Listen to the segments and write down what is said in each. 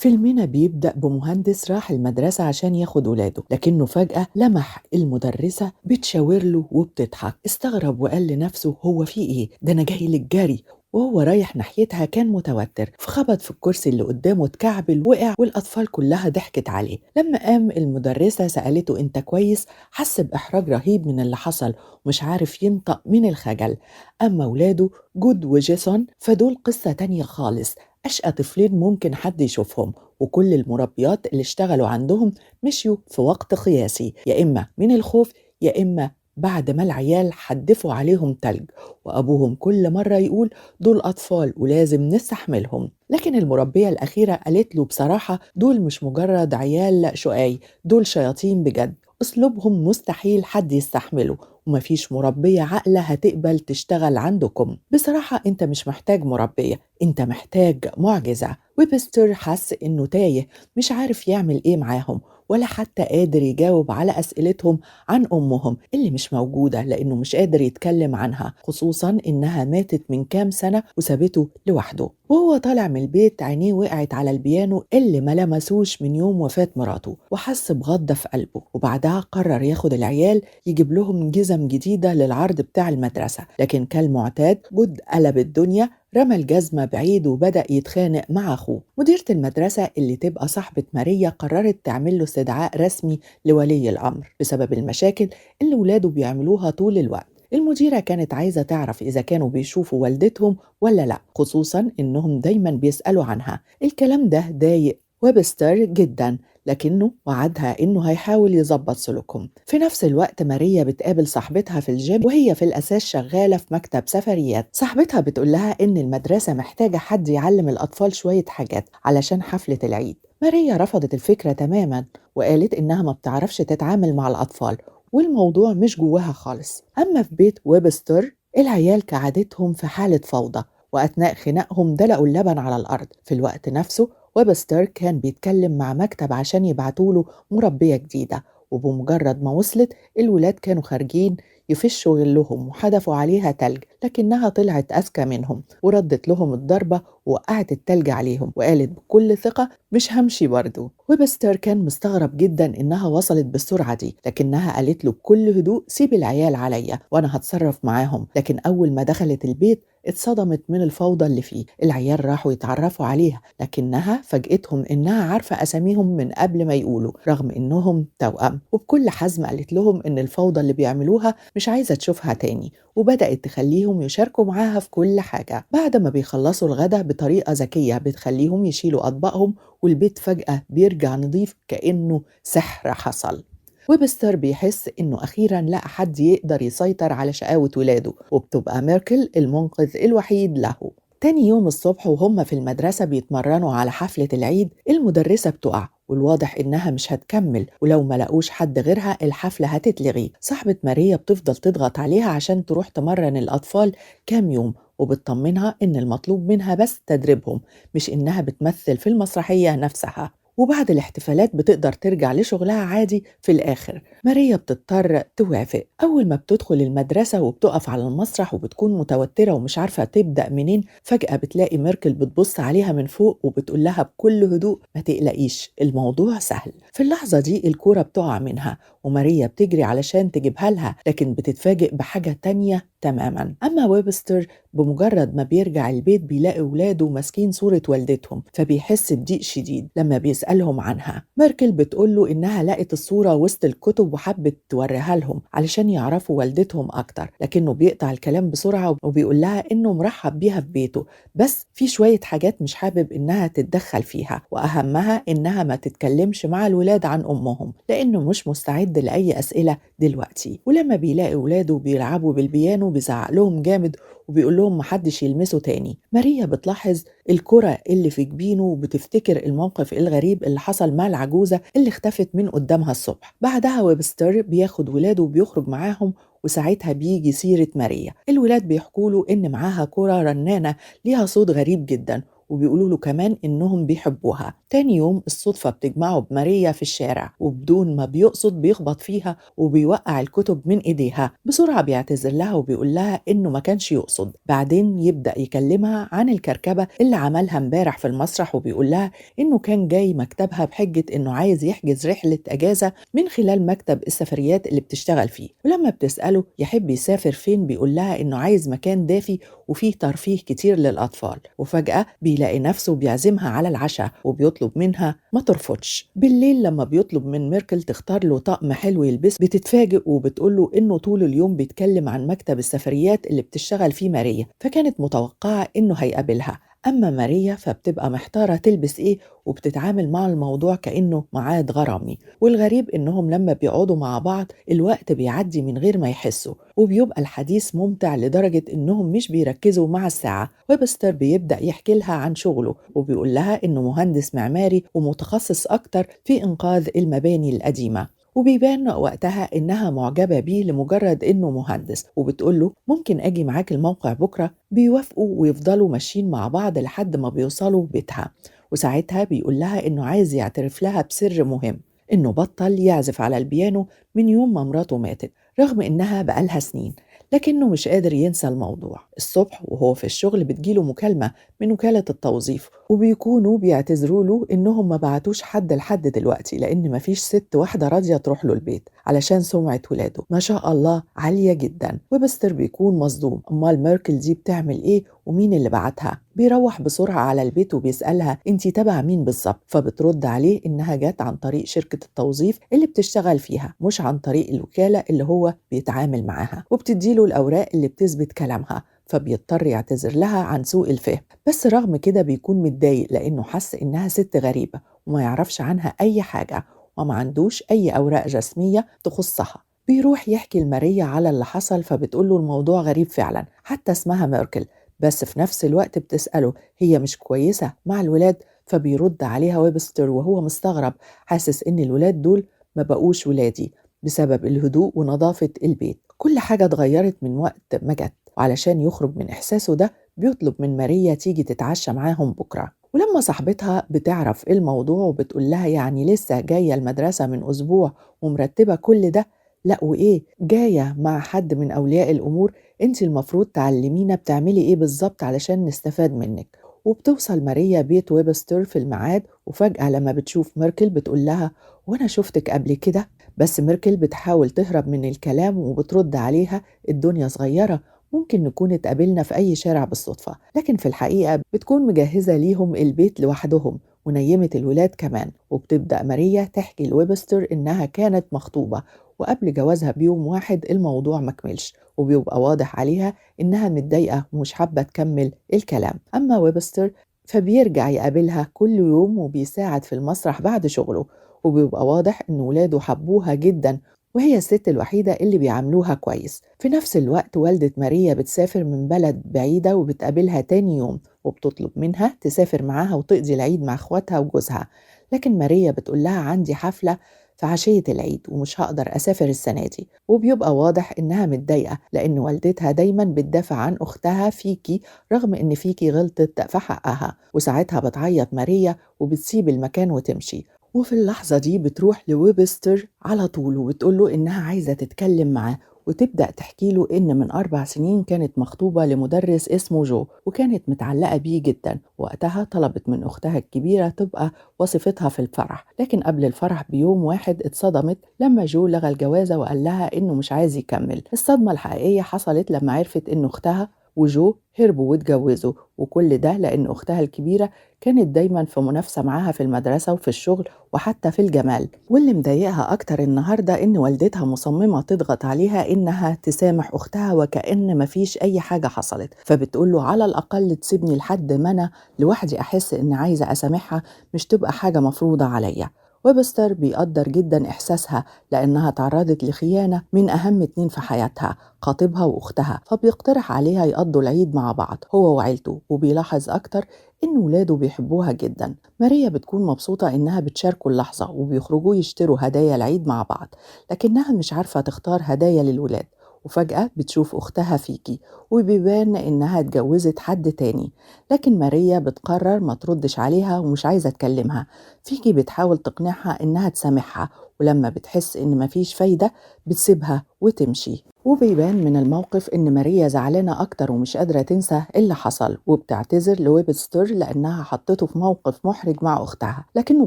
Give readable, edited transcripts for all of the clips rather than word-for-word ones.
فيلمنا بيبدأ بمهندس راح المدرسة عشان ياخد ولاده، لكنه فجأة لمح المدرسة بتشاور له وبتضحك. استغرب وقال لنفسه هو في ايه؟ ده انا جاي للجري. وهو رايح ناحيتها كان متوتر، فخبط في الكرسي اللي قدامه، اتكعبل، وقع، والأطفال كلها ضحكت عليه. لما قام المدرسة سألته انت كويس؟ حس بإحراج رهيب من اللي حصل ومش عارف ينطق من الخجل. أما ولاده جود وجيسون فدول قصة تانية خالص، أشقى طفلين ممكن حد يشوفهم، وكل المربيات اللي اشتغلوا عندهم مشيوا في وقت قياسي، يا إما من الخوف يا إما بعد ما العيال حدفوا عليهم تلج، وأبوهم كل مرة يقول دول أطفال ولازم نستحملهم. لكن المربية الأخيرة قالت له بصراحة دول مش مجرد عيال شقاي، دول شياطين بجد، أسلوبهم مستحيل حد يستحمله، ومفيش مربية عاقلة هتقبل تشتغل عندكم. بصراحة انت مش محتاج مربية، انت محتاج معجزة. ويبستر حس انه تايه، مش عارف يعمل ايه معاهم، ولا حتى قادر يجاوب على أسئلتهم عن أمهم اللي مش موجودة، لأنه مش قادر يتكلم عنها، خصوصا إنها ماتت من كام سنة وسابته لوحده. وهو طالع من البيت عينيه وقعت على البيانو اللي ما لمسوش من يوم وفاة مراته، وحس بغضة في قلبه. وبعدها قرر ياخد العيال يجيب لهم جزم جديدة للعرض بتاع المدرسة، لكن كالمعتاد جود قلب الدنيا، رمى الجزمة بعيد وبدأ يتخانق مع أخوه. مديرة المدرسة اللي تبقى صاحبة ماريا قررت تعمل له استدعاء رسمي لولي الأمر بسبب المشاكل اللي ولاده بيعملوها طول الوقت. المديرة كانت عايزة تعرف إذا كانوا بيشوفوا والدتهم ولا لأ، خصوصا إنهم دايما بيسألوا عنها. الكلام ده ضايق ويبستر جدا، لكنه وعدها إنه هيحاول يظبط سلوكهم. في نفس الوقت ماريا بتقابل صاحبتها في الجيم، وهي في الأساس شغالة في مكتب سفريات. صاحبتها بتقولها إن المدرسة محتاجة حد يعلم الأطفال شوية حاجات علشان حفلة العيد. ماريا رفضت الفكرة تماما، وقالت إنها ما بتعرفش تتعامل مع الأطفال، والموضوع مش جواها خالص. أما في بيت ويبستر العيال كعادتهم في حالة فوضى، وأثناء خناقهم دلقوا اللبن على الأرض. في الوقت نفسه ويبستر كان بيتكلم مع مكتب عشان يبعتوله مربية جديدة، وبمجرد ما وصلت الولاد كانوا خارجين يفشوا غلهم وحدفوا عليها تلج، لكنها طلعت أذكى منهم وردت لهم الضربة ووقعت التلج عليهم، وقالت بكل ثقة مش همشي برضه. ويبستر كان مستغرب جدا إنها وصلت بالسرعة دي، لكنها قالت له بكل هدوء سيب العيال عليا وأنا هتصرف معاهم. لكن أول ما دخلت البيت اتصدمت من الفوضى اللي فيه. العيال راحوا يتعرفوا عليها، لكنها فاجأتهم إنها عارفة أساميهم من قبل ما يقولوا، رغم إنهم توأم. وبكل حزم قالت لهم إن الفوضى اللي بيعملوها مش عايزة تشوفها تاني، وبدأت تخليهم يشاركوا معاها في كل حاجة. بعد ما بيخلصوا الغدا بطريقة ذكية بتخليهم يشيلوا أطباقهم، والبيت فجأة بيرجع نظيف كأنه سحر حصل. ويبستر بيحس إنه أخيرا لقى حد يقدر يسيطر على شقاوة ولاده، وبتبقى ميركل المنقذ الوحيد له. تاني يوم الصبح وهم في المدرسة بيتمرنوا على حفلة العيد، المدرسة بتقع والواضح إنها مش هتكمل، ولو ما لقوش حد غيرها الحفلة هتتلغي. صاحبة ماريا بتفضل تضغط عليها عشان تروح تمرن الأطفال كام يوم، وبتطمنها إن المطلوب منها بس تدريبهم، مش إنها بتمثل في المسرحية نفسها. وبعد الاحتفالات بتقدر ترجع لشغلها عادي. في الآخر ماريا بتضطر توافق. أول ما بتدخل المدرسة وبتقف على المسرح وبتكون متوترة ومش عارفة تبدأ منين، فجأة بتلاقي ميركل بتبص عليها من فوق وبتقول لها بكل هدوء ما تقلقيش الموضوع سهل. في اللحظة دي الكورة بتقع منها، وماريا بتجري علشان تجيبها لها، لكن بتتفاجئ بحاجة تانية تماما. أما ويبستر بمجرد ما بيرجع البيت بيلاقي ولاده ماسكين صورة والدتهم، فبيحس بضيق شديد. لما بيسألهم عنها ميركل بتقوله إنها لقت الصورة وسط الكتب وحبت توريها لهم علشان يعرفوا والدتهم أكتر، لكنه بيقطع الكلام بسرعة وبيقول لها إنه مرحب بيها في بيته، بس في شوية حاجات مش حابب إنها تتدخل فيها، وأهمها إنها ما تتكلمش مع الولاد عن أمهم، لأنه مش مستعد لأي أسئلة دلوقتي. ولما بيلاقي ولاده بيلعبوا بالبيانو بيزعق لهم جامد وبيقول لهم محدش يلمسه تاني. ماريا بتلاحظ الكرة اللي في جبينه وبتفتكر الموقف الغريب اللي حصل مع العجوزة اللي اختفت من قدامها الصبح. بعدها ويبستر بياخد ولاده وبيخرج معاهم، وساعتها بيجي سيرة ماريا. الولاد بيحكوا له إن معاها كرة رنانة ليها صوت غريب جدا، وبيقولوا له كمان إنهم بيحبوها. تاني يوم الصدفة بتجمعه بماريا في الشارع، وبدون ما بيقصد بيخبط فيها وبيوقع الكتب من إيديها. بسرعة بيعتذر لها وبيقول لها إنه ما كانش يقصد. بعدين يبدأ يكلمها عن الكركبة اللي عملها امبارح في المسرح، وبيقول لها إنه كان جاي مكتبها بحجة إنه عايز يحجز رحلة أجازة من خلال مكتب السفريات اللي بتشتغل فيه. ولما بتسأله يحب يسافر فين بيقول لها إنه عايز مكان دافي وفيه ترفيه كتير للأطفال. وفجأة بيلاقي نفسه بيعزمها على العشاء وبيطلب منها ما ترفضش. بالليل لما بيطلب من ميركل تختار له طقم حلو يلبسه بتتفاجئ وبتقوله إنه طول اليوم بيتكلم عن مكتب السفريات اللي بتشتغل فيه ماريا، فكانت متوقعة إنه هيقابلها. أما ماريا فبتبقى محتارة تلبس إيه وبتتعامل مع الموضوع كأنه ميعاد غرامي. والغريب إنهم لما بيقعدوا مع بعض الوقت بيعدي من غير ما يحسوا، وبيبقى الحديث ممتع لدرجة إنهم مش بيركزوا مع الساعة. ويبستر بيبدأ يحكي لها عن شغله وبيقول لها إنه مهندس معماري ومتخصص أكتر في إنقاذ المباني القديمة، وبيبان وقتها إنها معجبة بيه لمجرد إنه مهندس. وبتقوله ممكن أجي معاك الموقع بكرة. بيوافقوا ويفضلوا ماشيين مع بعض لحد ما بيوصلوا بيتها. وساعتها بيقول لها إنه عايز يعترف لها بسر مهم، إنه بطل يعزف على البيانو من يوم ما مراته ماتت رغم إنها بقالها سنين، لكنه مش قادر ينسى الموضوع. الصبح وهو في الشغل بتجيله مكالمة من وكالة التوظيف وبيكونوا بيعتذروا له إنهم ما بعتوش حد لحد دلوقتي لأن مفيش ست واحدة راضية تروح له البيت علشان سمعة ولاده ما شاء الله عالية جدا. وبستر بيكون مصدوم، أمال ميركل دي بتعمل إيه ومين اللي بعتها؟ بيروح بسرعة على البيت وبيسألها انتي تبع مين بالظبط؟ فبترد عليه إنها جت عن طريق شركة التوظيف اللي بتشتغل فيها مش عن طريق الوكالة اللي هو بيتعامل معاها، وبتديله الأوراق اللي بتثبت كلامها. فبيضطر يعتذر لها عن سوء الفهم، بس رغم كده بيكون متضايق لأنه حس إنها ست غريبة وما يعرفش عنها أي حاجة وما عندوش أي أوراق رسمية تخصها. بيروح يحكي لماريا على اللي حصل، فبتقوله الموضوع غريب فعلا حتى اسمها ميركل، بس في نفس الوقت بتسأله هي مش كويسة مع الولاد؟ فبيرد عليها ويبستر وهو مستغرب حاسس إن الولاد دول ما بقوش ولادي بسبب الهدوء ونظافة البيت. كل حاجة اتغيرت من وقت ما جت، وعلشان يخرج من إحساسه ده بيطلب من ماريا تيجي تتعشى معاهم بكرة. ولما صاحبتها بتعرف الموضوع وبتقول لها يعني لسه جاية المدرسة من أسبوع ومرتبة كل ده؟ لا وإيه جاية مع حد من أولياء الأمور؟ انت المفروض تعلمينا بتعملي إيه بالظبط علشان نستفاد منك. وبتوصل ماريا بيت ويبستر في الميعاد، وفجأة لما بتشوف ميركل بتقول لها وأنا شفتك قبل كده؟ بس ميركل بتحاول تهرب من الكلام وبترد عليها الدنيا صغيرة، ممكن نكون اتقابلنا في أي شارع بالصدفة. لكن في الحقيقة بتكون مجهزة ليهم البيت لوحدهم ونيمت الولاد كمان. وبتبدأ ماريا تحكي لويبستر إنها كانت مخطوبة وقبل جوازها بيوم واحد الموضوع مكملش، وبيبقى واضح عليها إنها متضايقة ومش حابة تكمل الكلام. أما ويبستر فبيرجع يقابلها كل يوم وبيساعد في المسرح بعد شغله، وبيبقى واضح إن ولاده حبوها جدا وهي الست الوحيدة اللي بيعاملوها كويس. في نفس الوقت والدة ماريا بتسافر من بلد بعيدة وبتقابلها تاني يوم وبتطلب منها تسافر معاها وتقضي العيد مع اخواتها وجوزها، لكن ماريا بتقول لها عندي حفلة في عشية العيد ومش هقدر أسافر السنة دي. وبيبقى واضح إنها متضايقة لأن والدتها دايما بتدافع عن أختها فيكي رغم إن فيكي غلطت في حقها. وساعتها بتعيط ماريا وبتسيب المكان وتمشي. وفي اللحظة دي بتروح لويبستر على طول وبتقوله إنها عايزة تتكلم معاه، وتبدأ تحكي له إن من 4 سنين كانت مخطوبة لمدرس اسمه جو وكانت متعلقة بيه جدا. وقتها طلبت من أختها الكبيرة تبقى وصفتها في الفرح، لكن قبل الفرح بيوم واحد اتصدمت لما جو لغى الجوازة وقال لها إنه مش عايز يكمل. الصدمة الحقيقية حصلت لما عرفت إن أختها وجو هربوا واتجوزوا، وكل ده لأن أختها الكبيرة كانت دايما في منافسة معاها في المدرسة وفي الشغل وحتى في الجمال. واللي مضايقها أكتر النهاردة إن والدتها مصممة تضغط عليها إنها تسامح أختها وكأن مفيش أي حاجة حصلت، فبتقوله على الأقل تسيبني لحد ما أنا لوحدي أحس إن عايزة أسامحها مش تبقى حاجة مفروضة عليا. ويبستر بيقدر جدا إحساسها لأنها تعرضت لخيانة من أهم 2 في حياتها، خطيبها وأختها، فبيقترح عليها يقضوا العيد مع بعض هو وعيلته. وبيلاحظ أكتر إن ولاده بيحبوها جدا. ماريا بتكون مبسوطة إنها بتشاركوا اللحظة وبيخرجوا يشتروا هدايا العيد مع بعض، لكنها مش عارفة تختار هدايا للولاد وفجأة بتشوف أختها فيكي وبيبان إنها اتجوزت حد تاني. لكن ماريا بتقرر ما تردش عليها ومش عايزة تكلمها. فيكي بتحاول تقنعها إنها تسامحها، ولما بتحس إن مفيش فايدة بتسيبها وتمشي. وبيبان من الموقف إن ماريا زعلانة أكتر ومش قادرة تنسى اللي حصل، وبتعتذر لويبستر لأنها حطته في موقف محرج مع أختها، لكنه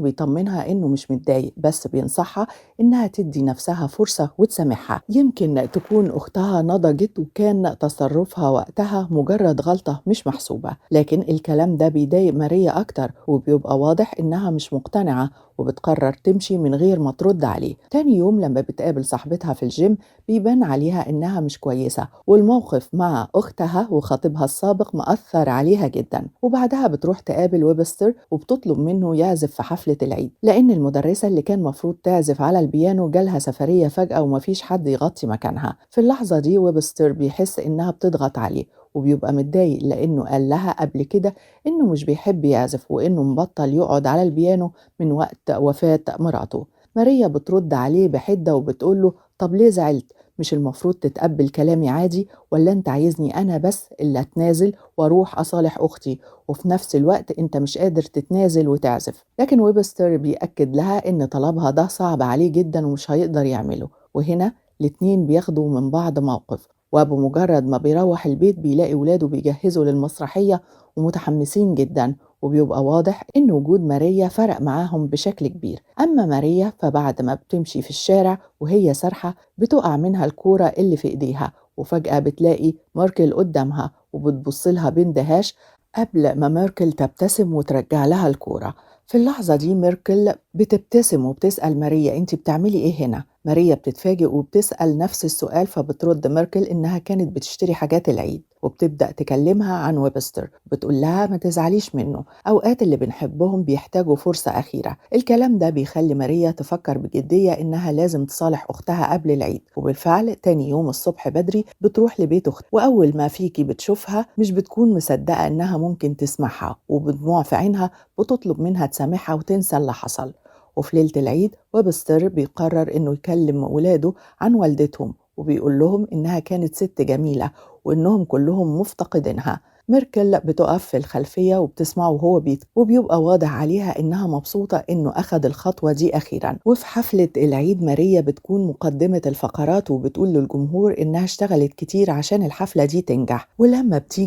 بيطمنها إنه مش متضايق، بس بينصحها إنها تدي نفسها فرصة وتسامحها. يمكن تكون أختها نضجت وكان تصرفها وقتها مجرد غلطة مش محسوبة، لكن الكلام ده بيضايق ماريا أكتر وبيبقى واضح إنها مش مقتنعة، وبتقرر تمشي من غير ما ترد عليه. تاني يوم لما بتقابل صاحبتها في الجيم بيبان عليها إنها مش كويسة، والموقف مع أختها وخطيبها السابق مأثر عليها جدا. وبعدها بتروح تقابل ويبستر وبتطلب منه يعزف في حفلة العيد، لأن المدرسة اللي كان مفروض تعزف على البيانو جالها سفرية فجأة ومفيش حد يغطي مكانها. في اللحظة دي ويبستر بيحس إنها بتضغط عليه، وبيبقى متضايق لأنه قال لها قبل كده إنه مش بيحب يعزف وإنه مبطل يقعد على البيانو من وقت وفاة مراته. ماريا بترد عليه بحدة وبتقوله طب ليه زعلت؟ مش المفروض تتقبل كلامي عادي، ولا انت عايزني انا بس اللي اتنازل واروح اصالح اختي، وفي نفس الوقت انت مش قادر تتنازل وتعزف؟ لكن ويبستر بيأكد لها ان طلبها ده صعب عليه جدا ومش هيقدر يعمله. وهنا الاتنين بياخدوا من بعض موقف، وبمجرد ما بيروح البيت بيلاقي ولاده بيجهزوا للمسرحية ومتحمسين جدا، وبيبقى واضح إن وجود ماريا فرق معاهم بشكل كبير. أما ماريا فبعد ما بتمشي في الشارع وهي سارحة بتقع منها الكورة اللي في إيديها، وفجأة بتلاقي ماركل قدامها وبتبص لها باندهاش قبل ما ميركل تبتسم وترجع لها الكورة. في اللحظة دي ميركل بتبتسم وبتسأل ماريا انتي بتعملي ايه هنا؟ ماريا بتتفاجئ وبتسأل نفس السؤال، فبترد ميركل انها كانت بتشتري حاجات العيد، وبتبدأ تكلمها عن ويبستر، بتقول لها ما تزعليش منه، اوقات اللي بنحبهم بيحتاجوا فرصة أخيرة. الكلام ده بيخلي ماريا تفكر بجدية انها لازم تصالح اختها قبل العيد، وبالفعل تاني يوم الصبح بدري بتروح لبيت اختها، واول ما فيكي بتشوفها مش بتكون مصدقة انها ممكن تسمعها، وبدموع في عينها بتطلب منها تسامحها وتنسى اللي حصل. وفي ليلة العيد ويبستر بيقرر إنه يكلم ولاده عن والدتهم، وبيقول لهم إنها كانت ست جميلة وإنهم كلهم مفتقدينها. ميركل بتقف في الخلفية وبتسمعه وهو وبيبقى واضح عليها إنها مبسوطة إنه أخذ الخطوة دي أخيرا. وفي حفلة العيد ماريا بتكون مقدمة الفقرات وبتقول للجمهور إنها اشتغلت كتير عشان الحفلة دي تنجح، ولما بتيجي